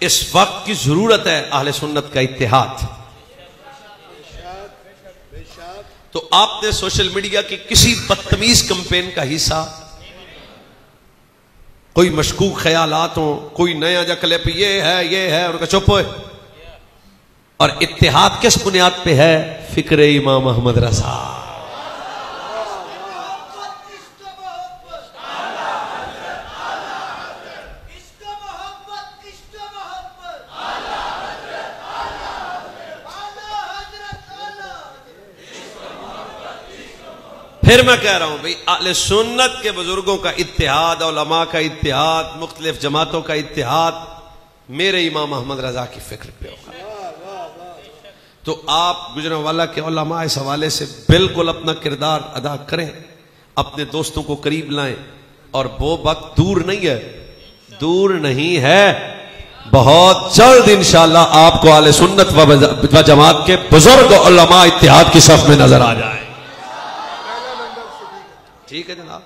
इस वक्त की जरूरत है अहले सुन्नत का इत्तेहाद। तो आपने सोशल मीडिया की किसी बदतमीज कैंपेन का हिस्सा, कोई मशकूक ख्यालात हो, कोई नया जा क्लिप ये है उनका चुप हो। और इत्तेहाद किस बुनियाद पे है? फिक्र इमाम अहमद रजा। फिर मैं कह रहा हूं भाई, अहले सुन्नत के बुजुर्गों का इत्तेहाद, उलमा का इत्तेहाद, मुख्तलिफ जमातों का इत्तेहाद मेरे इमाम अहमद रजा की फिक्र पे होगा। तो आप गुजरांवाला के उलमा इस हवाले से बिल्कुल अपना किरदार अदा करें, अपने दोस्तों को करीब लाएं। और वो वक्त दूर नहीं है, बहुत जल्द इंशाअल्लाह आपको अहले सुन्नत व जमात के बुजुर्ग उलमा इत्तेहाद की सफ में नजर आ जाए। ठीक है जनाब।